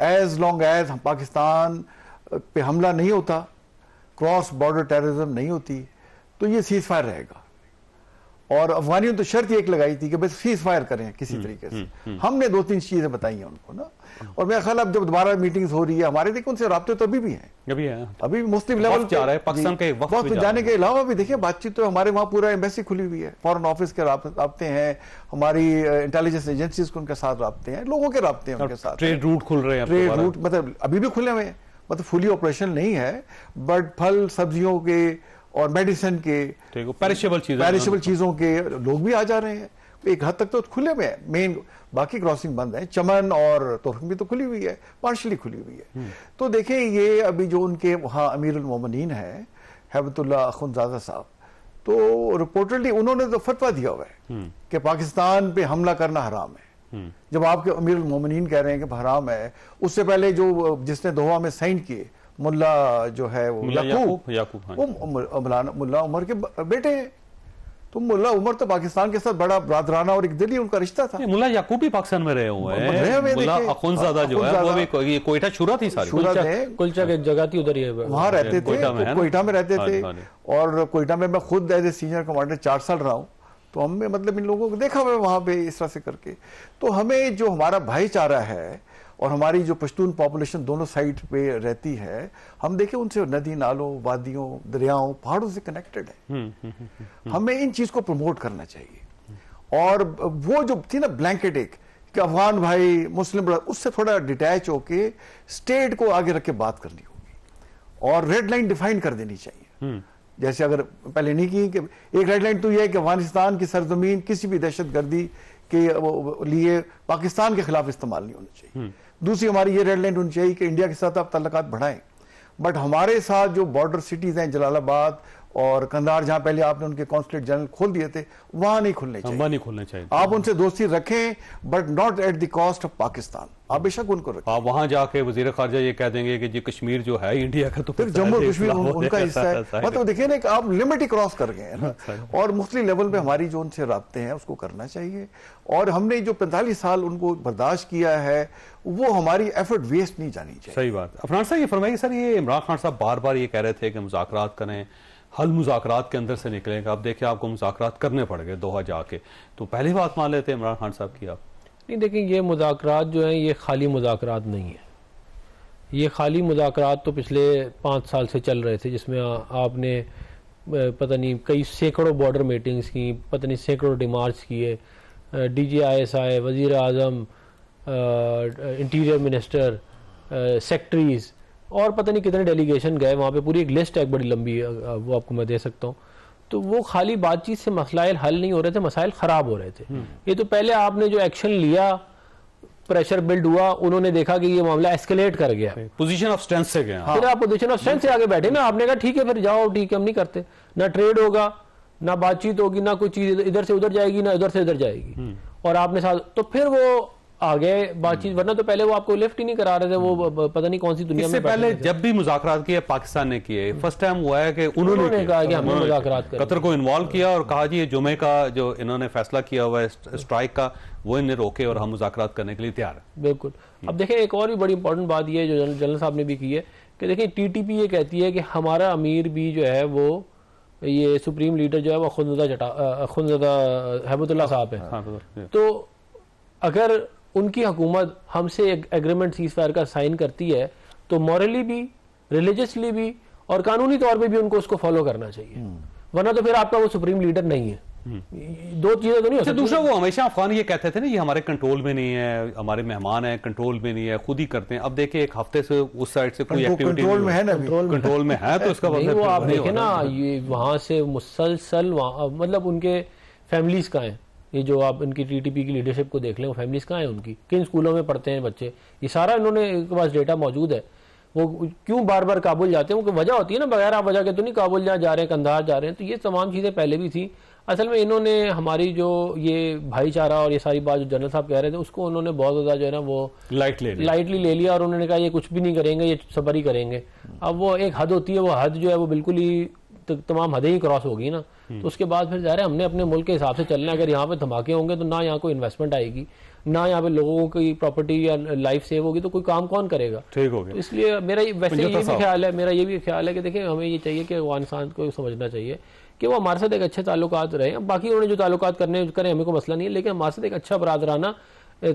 As long as Pakistan पे हमला नहीं होता क्रॉस बॉर्डर टेररिज्म नहीं होती तो ये सीज फायर रहेगा। और अफगानियों ने तो शर्त एक लगाई थी कि बस सीज फायर करें किसी तरीके से। हमने 2-3 चीजें बताई हैं उनको ना, और मेरा ख्याल अब जब दोबारा मीटिंग्स हो रही है हमारे, देखो उनसे राब्ते तो अभी भी हैं, अभी मुस्लिम लेवल जा रहा है, पाकिस्तान के वक्त जाने के अलावा भी देखिए बातचीत तो हमारे वहाँ पूरा एम्बेसी खुली हुई है, फॉरेन ऑफिस के राब्ते हैं, हमारी इंटेलिजेंस एजेंसीज उनके साथ राब्ते हैं, लोगों के राब्ते हैं उनके साथ, ट्रेड रूट खुल रहे हैं, ट्रेड रूट मतलब अभी भी खुले हुए हैं, मतलब फुली ऑपरेशन नहीं है, बट फल सब्जियों के और मेडिसिन के, पेरिशेबल चीजों के लोग भी आ जा रहे हैं, एक हद तक तो खुले में है, मेन बाकी क्रॉसिंग बंद है, चमन और तुर्क भी तो खुली हुई है, पार्शली खुली हुई है। तो देखें ये अभी जो उनके वहाँ अमीर उल मोमिनीन है हैबतुल्लाह अखुंज़ादा साहब, तो रिपोर्टेडली उन्होंने तो फतवा दिया हुआ है कि पाकिस्तान पे हमला करना हराम है। जब आपके अमीर उल मोमिनीन कह रहे हैं कि हराम है, उससे पहले जो जिसने दोहा में साइन किए मुल्ला जो है वो याकूब, वो मुल्ला उमर के बेटे हैं। तो मुल्ला उमर तो पाकिस्तान के साथ बड़ा बरादराना और एक दिली उनका रिश्ता था। मुल्ला याकूब भी पाकिस्तान में रहे हुए हैं, मुल्ला अखुंज़ादा जो है वो भी कोयटा शुरा थी, सारी कुलचा की जगह थी उधर, ये वहां रहते थे, कोयटा में रहते थे। और कोयटा में मैं खुद एज ए सीनियर कमांडर 4 साल रहा हूँ, तो हमने मतलब इन लोगों को देखा हुआ वहां पे इस तरह से करके। तो हमें जो हमारा भाईचारा है और हमारी जो पश्तून पॉपुलेशन दोनों साइड पे रहती है, हम देखें उनसे नदी नालों, वादियों, दरियाओं, पहाड़ों से कनेक्टेड है। हमें इन चीज को प्रमोट करना चाहिए। और वो जो थी ना ब्लैंकेट एक कि अफगान भाई मुस्लिम ब्रदर, उससे थोड़ा डिटैच होके स्टेट को आगे रख के बात करनी होगी और रेड लाइन डिफाइन कर देनी चाहिए। जैसे अगर पहले नहीं की कि एक रेड लाइन तो यह है कि अफगानिस्तान की सरजमीन किसी भी दहशतगर्दी के लिए पाकिस्तान के खिलाफ इस्तेमाल नहीं होना चाहिए। दूसरी हमारी ये रेड लाइन होनी चाहिए कि इंडिया के साथ आप ताल्लुकात बढ़ाएं, बट हमारे साथ जो बॉर्डर सिटीज हैं जलालाबाद और कंधार, जहां पहले आपने उनके कॉन्सुलेट जनरल खोल दिए थे, वहां नहीं खुलने चाहिए। आप उनसे दोस्ती रखें but not at the cost of Pakistan. आप बेशक उनको रखें। आप वहां जाके वजीर खारजा ये कह देंगे कि जी कश्मीर जो है इंडिया का, तो फिर जम्मू कश्मीर उनका हिस्सा है। मतलब देखिए ना कि आप लिमिट ही क्रॉस कर गए हैं ना। और मुख्तलिफ लेवल पे हमारी जो उनसे राब्ते हैं उसको करना चाहिए। और हमने जो 45 साल उनको बर्दाश्त किया है, वो हमारी एफर्ट वेस्ट नहीं जानी चाहिए। सही बात। अफनान साहब ये फरमाइए सर, ये इमरान खान साहब बार बार ये कह रहे थे कि मुज़ाकरात करें, हल मुज़ाकरात के अंदर से निकलेगा। अब देखिए आपको मुज़ाकरात करने पड़ गए दोहा जाके, तो पहली बात मान लेते हैं इमरान खान साहब की आप। नहीं देखिए, ये मुज़ाकरात जो हैं ये खाली मुज़ाकरात नहीं है। ये खाली मुज़ाकरात तो पिछले 5 साल से चल रहे थे, जिसमें आपने पता नहीं कई सैकड़ों बॉर्डर मीटिंग्स की, पता नहीं सैकड़ों डिमार्च किए, DGISI, वज़ीर आज़म, इंटीरियर मिनिस्टर, सेक्रेटरीज और पता नहीं कितने डेलीगेशन गए वहाँ पे। पूरी एक लिस्ट है, एक बड़ी लंबी है, वो आपको मैं दे सकता हूँ। तो वो खाली बातचीत से मसलाइल हल नहीं हो रहे थे, मसाइल ख़राब हो रहे थे। ये तो पहले आपने जो एक्शन लिया, प्रेशर बिल्ड हुआ, उन्होंने देखा कि ये मामला एस्केलेट कर गया, पोजीशन ऑफ स्ट्रेंथ से गया। फिर आप पोजीशन ऑफ स्ट्रेंथ से आगे बैठे ना, आपने कहा ठीक है फिर जाओ, ठीक है हम नहीं करते। ना ट्रेड होगा, ना बातचीत होगी, ना कोई चीज इधर से उधर जाएगी, ना इधर से इधर जाएगी। और आपने साथ तो फिर वो आ गए बातचीत, वरना तो पहले वो आपको लिफ्ट ही नहीं करा रहे थे। वो पता नहीं कौन सी दुनिया में। पहले जब भी मुज़ाकरात किए पाकिस्तान ने किए, फर्स्ट टाइम हुआ है कि उन्होंने कहा कि हमने मुज़ाकरात किए, कतर को इन्वॉल्व किया और कहा जी ये जुमे का जो इन्होंने फैसला किया हुआ है स्ट्राइक का, वो इन्हें रोके और हम मुज़ाकरात करने के लिए तैयार है। बिल्कुल। अब देखें एक और भी बड़ी इंपॉर्टेंट बात ये जो जनरल साहब ने भी की है कि देखिए TTP ये कहती है कि हमारा अमीर भी जो है वो, ये सुप्रीम लीडर जो है वो अखुंज़ादा हैबतुल्लाह साहब है। तो अगर उनकी हुकूमत हमसे एक एग्रीमेंट सीज फायर का साइन करती है तो मॉरली भी, रिलीजियसली भी और कानूनी तौर पे भी उनको उसको फॉलो करना चाहिए, वरना तो फिर आपका वो सुप्रीम लीडर नहीं है। दो चीजें तो नहीं हो सकती। दूसरा, वो हमेशा अफगान ये कहते थे ना, ये हमारे कंट्रोल में नहीं है, हमारे मेहमान है, कंट्रोल में नहीं है, खुद ही करते हैं। अब देखिए एक हफ्ते से उस साइड से कोई एक्टिविटी कंट्रोल में है ना, कंट्रोल में है, तो इसका मतलब वो आप देखें ना, ये वहां से मुसलसल मतलब उनके फैमिलीज का है, ये जो आप इनकी TTP की लीडरशिप को देख लें, वो फैमिलीज कहाँ हैं उनकी, किन स्कूलों में पढ़ते हैं बच्चे, ये सारा इन्होंने के पास डेटा मौजूद है। वो क्यों बार बार काबुल जाते हैं, उनकी वजह होती है ना, बगैर आप वजह के तो नहीं काबुल जा रहे हैं, कंधार जा रहे हैं। तो ये तमाम चीज़ें पहले भी थी। असल में इन्होंने हमारी जो ये भाईचारा और ये सारी बात जो जनरल साहब कह रहे थे, उसको उन्होंने बहुत ज़्यादा जो है ना वो लाइटली ले लिया और उन्होंने कहा ये कुछ भी नहीं करेंगे, ये सबर ही करेंगे। अब वो एक हद होती है, वो हद जो है वो बिल्कुल ही तमाम हदें ही क्रॉस होगी ना, तो उसके बाद फिर ज़ाहिर है हमने अपने मुल्क के हिसाब से चलना है। अगर यहाँ पे धमाके होंगे तो ना यहाँ कोई इन्वेस्टमेंट आएगी, ना यहाँ पे लोगों की प्रॉपर्टी या लाइफ सेव होगी, तो कोई काम कौन करेगा? ठीक हो गया। तो इसलिए मेरा वैसे ये भी ख्याल है, मेरा ये भी ख्याल है कि देखिए हमें ये चाहिए कि अफगानिस्तान को समझना चाहिए कि वो हमारे साथ एक अच्छे ताल्लुकात रहे। बाकी उन्होंने जो ताल्लुकात करने करें हमें कोई मसला नहीं है, लेकिन हमारे साथ एक अच्छा बरादराना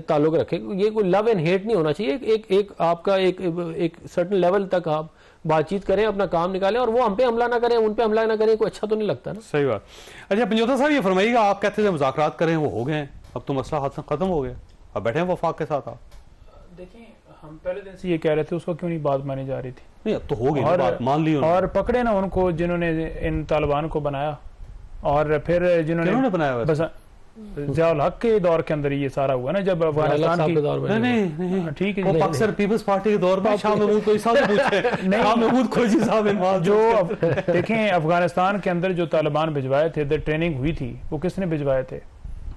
ताल्लुक रखे। ये कोई लव एंड हेट नहीं होना चाहिए। एक आपका एक सर्टन लेवल तक आप बातचीत करें, अपना काम निकालें, और वो हम पे हमला ना करें, उन पे हमला ना करें, कोई अच्छा तो नहीं लगता ना। सही बात। अच्छा पंजोता साहब, ये फरमाइएगा, आप कहते थे मुज़ाकरात करें, वो हो गए हैं, अब तो मसला खत्म हो गया, अब बैठे हैं वफाक के साथ आप? देखिए हम पहले दिन से ये कह रहे थे, उसको क्यों नहीं बात मानी जा रही थी? नहीं, अब तो हो गई बात, मान ली और पकड़े ना उनको जिन्होंने इन तालिबान को बनाया, और फिर जिन्होंने बनाया ज़ियाउल हक के दौर के अंदर ये सारा हुआ ना, जब अफगानिस्तान की दौर में नहीं ठीक है, पाकिस्तान पीपल्स पार्टी के दौर में शाह महमूद कोई साहब पूछे शाह महमूद खोजी साहब जो देखें अफगानिस्तान के अंदर जो तालिबान भिजवाए थे, ट्रेनिंग हुई थी, वो किसने भिजवाए थे?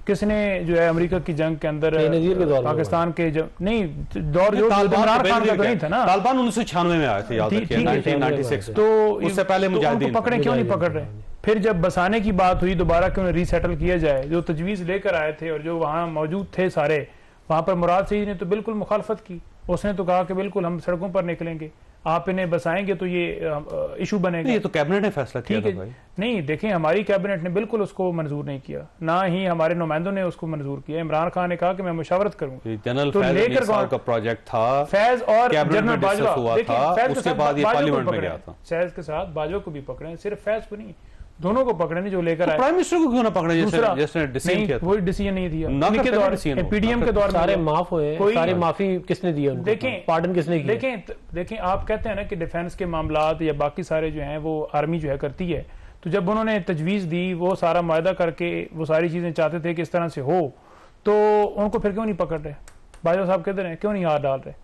किसने जो है अमेरिका की जंग के अंदर पाकिस्तान के नहीं दौर जो इमरान खान का तो नहीं था ना, तालिबान 1996 में आए थे, याद रखिए 1996, तो उससे पहले मुजाहिदीन पकड़े क्यों नहीं पकड़ रहे? फिर जब बसाने की बात हुई, दोबारा क्यों रीसेटल किया जाए? जो तजवीज़ लेकर आए थे और जो वहाँ मौजूद थे सारे, वहाँ पर मुराद सईद ने तो बिल्कुल मुखालफत की। उसने तो कहा कि बिल्कुल हम सड़कों पर निकलेंगे, आप इन्हें बसाएंगे तो ये इशू बनेगा। ये तो कैबिनेट ने फैसला किया था भाई। नहीं देखें, हमारी कैबिनेट ने बिल्कुल उसको मंजूर नहीं किया, ना ही हमारे नुमाइंदों ने उसको मंजूर किया। इमरान खान ने कहा कि मैं मुशावरत करूंगा, जनरल तो लेकर का प्रोजेक्ट था, फैज और जनरल बाजवा हुआ था, उसके बाद ये पार्लियामेंट में गया था। फैज के साथ बाजवा को भी पकड़े, सिर्फ फैज को नहीं, दोनों को पकड़े नहीं जो लेकर आए। प्राइम मिनिस्टर को क्यों ना पकड़े? जैसे डिसीजन किया था, वही डिसीजन नहीं दिया। पीडीएम के दौर में सारे माफ हुए, सारे माफी किसने दी? देखें पार्डन किसने किया? देखें आप कहते हैं ना कि डिफेंस के मामलात या बाकी सारे जो हैं वो आर्मी जो है करती है, तो जब उन्होंने तजवीज़ दी, वो सारा मुआहदा करके वो सारी चीजें चाहते थे कि इस तरह से हो, तो उनको फिर क्यों नहीं पकड़ रहे? बाजवा साहब कहते रहे क्यों नहीं हाथ डाल रहे?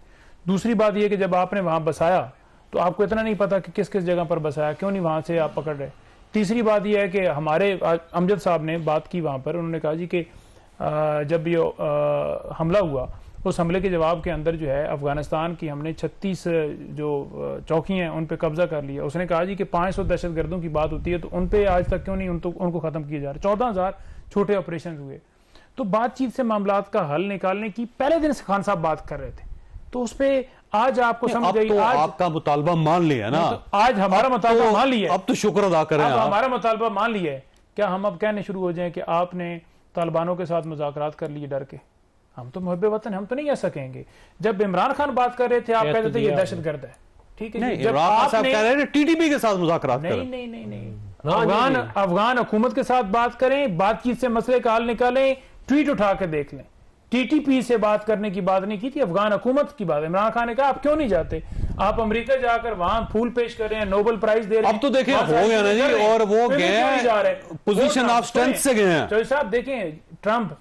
दूसरी बात यह कि जब आपने वहां बसाया तो आपको इतना नहीं पता कि किस किस जगह पर बसाया, क्यों नहीं वहां से आप पकड़ रहे? तीसरी बात यह है कि हमारे अमजद साहब ने बात की वहाँ पर, उन्होंने कहा जी कि जब ये हमला हुआ, उस हमले के जवाब के अंदर जो है अफगानिस्तान की हमने 36 जो चौकी हैं उन पे कब्जा कर लिया। उसने कहा जी कि 500 दहशतगर्दों की बात होती है तो उन पे आज तक क्यों नहीं उनको खत्म किया जा रहा? 14,000 छोटे ऑपरेशन हुए। तो बातचीत से मामलात का हल निकालने की पहले दिन से खान साहब बात कर रहे थे, तो उस पर आज आपको समझ गई। तो आपका मुतालबा मान लिया ना, तो आज हमारा मुतालबा मान लिया, अब तो शुक्र अदा करें। हमारा मुतालबा मान लिया है, क्या हम अब कहने शुरू हो जाएं कि आपने तालिबानों के साथ मुज़ाकरात कर लिए डर के? हम तो मुहब्बे वतन, हम तो नहीं ऐसा कहेंगे। जब इमरान खान बात कर रहे थे आप कहते थे ये दहशतगर्द है, ठीक है। जब आप कह रहे थे टीटीपी के साथ मुज़ाकरात करें, नहीं, अफगान हुकूमत के साथ बात करें, बातचीत से मसले का हल निकालें, ट्वीट उठा के देख लें। टीटीपी से बात करने की बात नहीं की थी, अफगान हुकूमत की बात। इमरान खान ने कहा आप क्यों नहीं जाते? आप अमेरिका जाकर वहां फूल पेश कर रहे हैं, नोबेल प्राइज दे रहे हैं। अब तो देखें हो गया ना जी, और वो गए पोजीशन ऑफ स्ट्रेंथ से गए हैं। तो साहब देखें, ट्रंप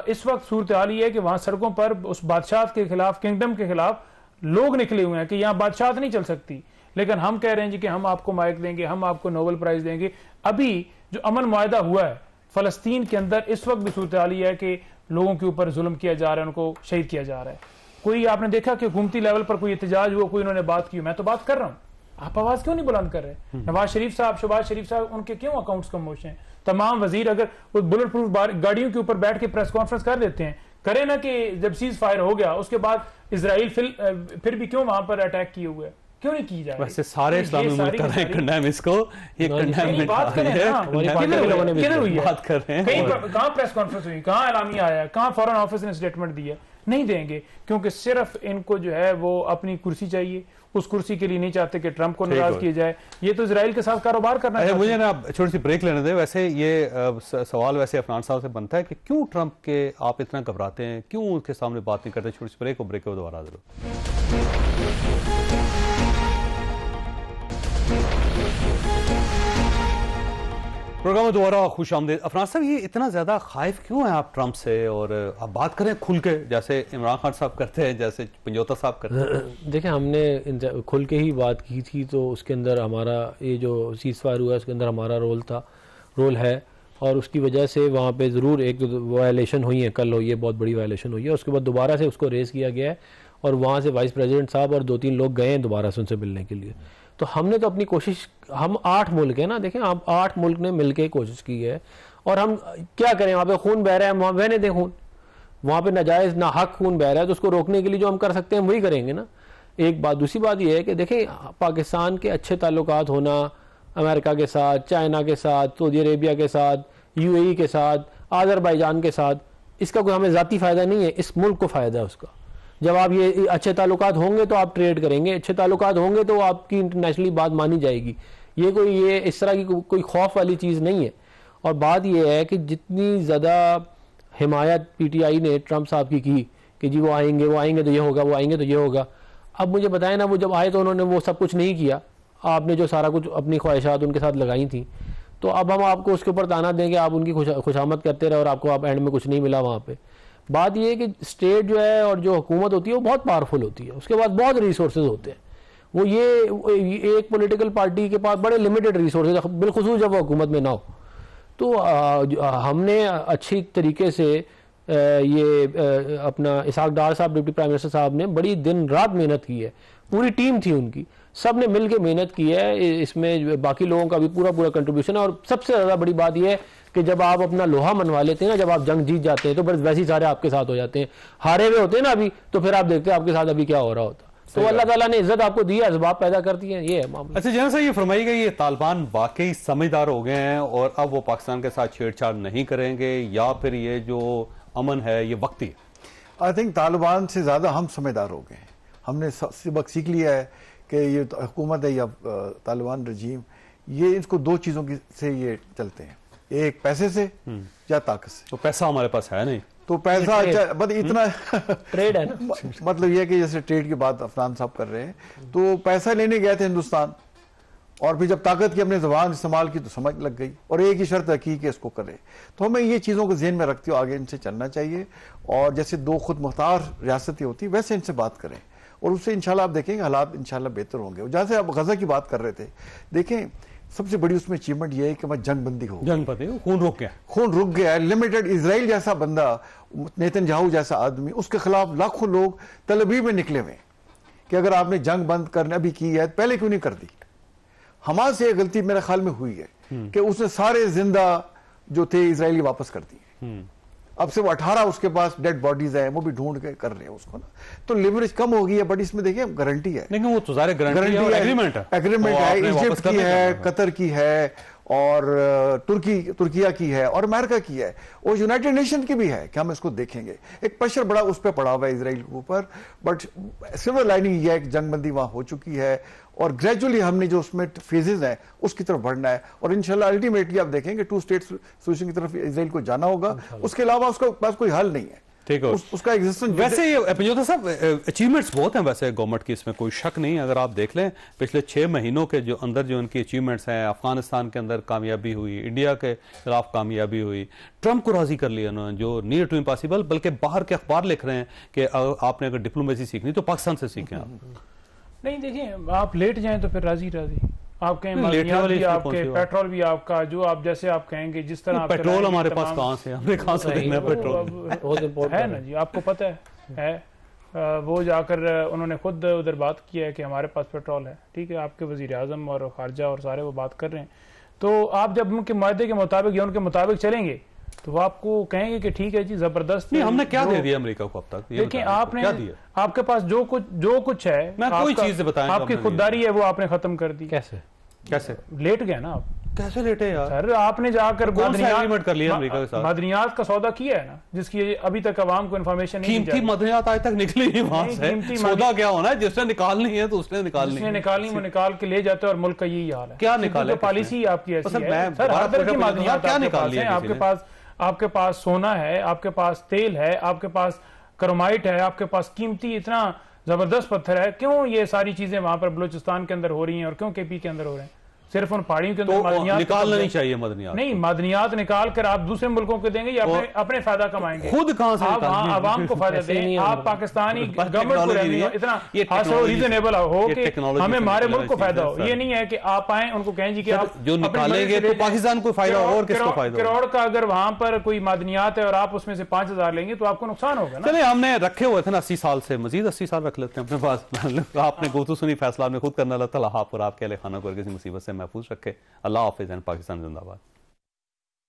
इस वक्त सूरत हाल ये है कि वहां सड़कों पर उस बादशाह के खिलाफ, किंगडम के खिलाफ लोग निकले हुए हैं कि यहाँ बादशाह नहीं चल सकती, लेकिन हम कह रहे हैं जी कि हम आपको माइक देंगे, हम आपको नोबेल प्राइज देंगे। अभी जो अमन मुआहदा हुआ है फलस्तीन के अंदर, इस वक्त भी सूरत हाल ये है कि लोगों के ऊपर जुल्म किया जा रहा है, उनको शहीद किया जा रहा है। कोई आपने देखा कि हुकूमती लेवल पर कोई एहतजाज हुआ, कोई उन्होंने बात की? मैं तो बात कर रहा हूँ, आप आवाज क्यों नहीं बुलंद कर रहे? नवाज शरीफ साहब, शहबाज शरीफ साहब, उनके क्यों अकाउंट्स खामोश हैं? तमाम वजीर अगर वो बुलेट प्रूफ गाड़ियों के ऊपर बैठ के प्रेस कॉन्फ्रेंस कर देते हैं, करे ना कि जब सीज फायर हो गया उसके बाद इजराइल फिर भी क्यों वहां पर अटैक किए हुए, क्यों नहीं की जाए? वैसे सारे इस्लामी मुल्क कर रहे हैं कंडेम इसको, ये कंडेम बात करें ना, किधर हुई है? बात कर रहे हैं, कहाँ प्रेस कॉन्फ्रेंस हुई, कहाँ एलामिया आया, कहाँ फॉरेन ऑफिस ने स्टेटमेंट दी है? नहीं देंगे, क्योंकि सिर्फ इनको जो है वो अपनी कुर्सी चाहिए, उस कुर्सी के लिए नहीं चाहते कि ट्रंप को नाराज किया जाए। ये तो इजराइल के साथ कारोबार करना है। मुझे ना छोटी सी ब्रेक लेने दे। वैसे ये सवाल वैसे अफनान साहब से बनता है कि क्यों ट्रंप के आप इतना घबराते हैं, क्यों उनके सामने बात नहीं करते? छोटी सी ब्रेक, और ब्रेक के बाद दोबारा जरूर। प्रोग्राम में दोबारा खुश आमदीद। अफनान साहब, ये इतना ज़्यादा खाइफ क्यों है आप ट्रंप से? और आप बात करें खुल के, जैसे इमरान खान साहब करते हैं, जैसे पंजोता साहब करते हैं। देखिए, हमने खुल के ही बात की थी, तो उसके अंदर हमारा ये जो सीज फायर हुआ उसके अंदर हमारा रोल है, और उसकी वजह से वहाँ पे ज़रूर एक वायलेशन हुई है, कल हुई है, बहुत बड़ी वायलेशन हुई है। उसके बाद दोबारा से उसको रेज़ किया गया है, और वहाँ से वाइस प्रेसिडेंट साहब और 2-3 लोग गए हैं दोबारा से उनसे मिलने के लिए। तो हमने तो अपनी कोशिश, हम 8 मुल्क है ना, देखें आप 8 मुल्क ने मिलकर कोशिश की है, और हम क्या करें, वहाँ पे खून बह रहा है, वहाँ बहने दें खून, वहाँ पे नाजायज़ ना हक खून बह रहा है, तो उसको रोकने के लिए जो हम कर सकते हैं वही करेंगे ना, एक बात। दूसरी बात यह है कि देखें पाकिस्तान के अच्छे ताल्लुकात होना अमेरिका के साथ, चाइना के साथ, सऊदी अरेबिया के साथ, UAE के साथ, आज़रबाईजान के साथ, इसका कोई हमें ज़ाती फ़ायदा नहीं है, इस मुल्क को फ़ायदा है उसका। जब आप ये अच्छे ताल्लुकात होंगे तो आप ट्रेड करेंगे, अच्छे ताल्लुकात होंगे तो आपकी इंटरनेशनली बात मानी जाएगी। ये इस तरह की कोई खौफ वाली चीज़ नहीं है। और बात यह है कि जितनी ज़्यादा हिमायत PTI ने ट्रंप साहब की कि जी वो आएंगे तो ये होगा, वो आएंगे तो ये होगा। अब मुझे बताएं ना, वो जब आए तो उन्होंने वो सब कुछ नहीं किया, आपने जो सारा कुछ अपनी ख्वाहिशात उनके साथ लगाई थी, तो अब हम आपको उसके ऊपर ताना दें कि आप उनकी खुशामद करते रहे और आपको आप एंड में कुछ नहीं मिला वहाँ पे। बात यह है कि स्टेट जो है और जो हुकूमत होती है वो बहुत पावरफुल होती है, उसके पास बहुत रिसोर्सेज होते हैं। वो ये एक पॉलिटिकल पार्टी के पास बड़े लिमिटेड रिसोर्सेज, बिलखुसूस जब वो हुकूमत में ना हो। तो हमने अच्छी तरीके से अपना इसहाक डार साहब, डिप्टी प्राइम मिनिस्टर साहब ने बड़ी दिन रात मेहनत की है, पूरी टीम थी उनकी, सब ने मिल के मेहनत की है, इसमें बाकी लोगों का भी पूरा कंट्रीब्यूशन है। और सबसे ज़्यादा बड़ी बात यह है कि जब आप अपना लोहा मनवा लेते हैं ना, जब आप जंग जीत जाते हैं तो बस वैसे ही सारे आपके साथ हो जाते हैं। हारे हुए होते हैं ना अभी, तो फिर आप देखते हैं आपके साथ अभी क्या हो रहा होता। तो अल्लाह ताला ने इज्जत आपको दी है, असबाब पैदा करती है, ये है मामला। अच्छा जनरल साहब, ये फरमाइएगा, ये तालिबान वाकई समझदार हो गए हैं और अब वो पाकिस्तान के साथ छेड़छाड़ नहीं करेंगे, या फिर ये जो अमन है ये वक्ती? आई थिंक तालिबान से ज़्यादा हम समझदार हो गए हैं। हमने सबक सीख लिया है कि ये हुकूमत है या तालिबान रजीम, ये इसको 2 चीज़ों से ये चलते हैं, एक पैसे से या ताकत से। तो पैसा हमारे पास है नहीं, तो पैसा बस इतना ट्रेड है ना। मतलब यह कि जैसे ट्रेड की बात अफनान साहब कर रहे हैं, तो पैसा लेने गए थे हिंदुस्तान, और फिर जब ताकत की अपने जबान इस्तेमाल की तो समझ लग गई, और एक ही शर्त रखी कि इसको करे। तो हमें ये चीज़ों को ज़हन में रखते हुए आगे इनसे चलना चाहिए, और जैसे 2 खुद मुख्तार रियासतें होती वैसे इनसे बात करें, और उससे इंशाल्लाह आप देखेंगे हालात इंशाल्लाह बेहतर होंगे। जैसे आप गजा की बात कर रहे थे, देखें सबसे बड़ी उसमें अचीवमेंट ये है कि वह जंगबंदी हो, खून रुक गया है। लिमिटेड इजराइल जैसा बंदा, नेतन्याहू जैसा आदमी, उसके खिलाफ लाखों लोग तल अवीव में निकले हुए कि अगर आपने जंग बंद करना भी की है पहले क्यों नहीं कर दी। हमास से गलती मेरे ख्याल में हुई है कि उसने सारे जिंदा जो थे इजरायली वापस कर दिए। अब से वो 18 उसके पास डेड बॉडीज है, वो भी ढूंढ के कर रहे हैं उसको ना, तो लिवरेज कम हो गई है। बट इसमें देखिए गारंटी है, लेकिन वो तो सारे गारंटी है, एग्रीमेंट है, इजिप्ट की है, कतर की है, और तुर्किया की है, और अमेरिका की है, और यूनाइटेड नेशन की भी है कि हम इसको देखेंगे। एक प्रेशर बड़ा उस पर पड़ा हुआ है इसराइल के ऊपर, बट सिल्वर लाइनिंग यह है कि जंगबंदी वहां हो चुकी है, और ग्रेजुअली हमने जो उसमें फेजेस हैं उसकी तरफ बढ़ना है, और इंशाल्लाह अल्टीमेटली आप देखेंगे 2 स्टेट सोल्यूशन की तरफ इसराइल को जाना होगा। उसके अलावा उसका पास कोई हल नहीं है, ठीक है। उसका एग्जिस्टेंस। वैसे ये पिंजोता साहब, अचीवमेंट्स बहुत हैं वैसे गवर्नमेंट की, इसमें कोई शक नहीं। अगर आप देख लें पिछले 6 महीनों के जो अंदर जो उनकी अचीवमेंट्स हैं, अफगानिस्तान के अंदर कामयाबी हुई, इंडिया के खिलाफ कामयाबी हुई, ट्रंप को राजी कर लिया उन्होंने, जो नियर टू इम्पॉसिबल। बल्कि बाहर के अखबार लिख रहे हैं कि आपने अगर डिप्लोमेसी सीखनी तो पाकिस्तान से सीखें। आप नहीं, देखिए आप लेट जाएं तो फिर राजी आप कहें भी आपके, पेट्रोल भी आपका, जो आप जैसे आप कहेंगे जिस तरह पेट्रोल हमारे पास कहां से, हमने कहां से देना पेट्रोल है ना जी, आपको पता है वो जाकर उन्होंने खुद उधर बात किया है कि हमारे पास पेट्रोल है। ठीक है, आपके वजीर आजम और खारजा और सारे वो बात कर रहे हैं। तो आप जब उनके मायदे के मुताबिक या उनके मुताबिक चलेंगे तो वो आपको कहेंगे कि ठीक है जी, जबरदस्त। नहीं, हमने क्या दे दिया अमेरिका को अब तक? देखिए आपने क्या दिया? आपके पास जो कुछ है, मैं कोई चीज बताएं, आपकी खुददारी है वो आपने खत्म कर दी। कैसे लेट गए ना आप? कैसे लेटे यार? सर आपने जाकर एग्रीमेंट कर लिया अमेरिका के साथ, मदनियात का सौदा किया है ना, जिसकी अभी तक अवाम को इन्फॉर्मेशन नहीं कीमती मदनियात आज तक निकली नहीं वहां से। सौदा क्या होना है, जिसने निकालनी है तो उसने निकालनी, वो निकाल के ले जाते हैं, और मुल्क का यही हाल है। क्या निकाले? पॉलिसी आपकी ऐसी है सर, हर तरह की मदनियात क्या निकाल है। आपके पास सोना है, आपके पास तेल है, आपके पास क्रोमाइट है, आपके पास कीमती इतना जबरदस्त पत्थर है। क्यों ये सारी चीजें वहां पर बलूचिस्तान के अंदर हो रही हैं और क्यों केपी के अंदर हो रहे हैं? सिर्फ उन पहाड़ियों के अंदर तो मादनियात निकालना नहीं चाहिए मदनियात, नहीं मादनियात निकाल कर आप दूसरे मुल्कों को देंगे या अपने फायदा कमाएंगे, खुद कहां से आप वहां आवाम को फायदा दें, आप पाकिस्तानी गवर्नमेंट को इतना रीजनेबल हो कि हमें हमारे मुल्क को फायदा हो। ये नहीं है कि आप आए उनको कहें जी कि आप जो निकालेंगे तो पाकिस्तान को फायदा हो और किसको फायदा? करोड़ का अगर वहां पर कोई मादनियात है और आप उसमें से 5,000 लेंगे तो आपको नुकसान होगा ना। चले हमने रखे हुए थे ना 80 साल से, मजीद 80 साल रख लेते हैं अपने पास। आपने गुफ्तगू सुनी, फैसला आपने खुद करना, अल्लाह ताला आप और आपके अहले खाना को किसी मुसीबत से महफूज रखे। अल्लाह हाफिज़, पाकिस्तान जिंदाबाद।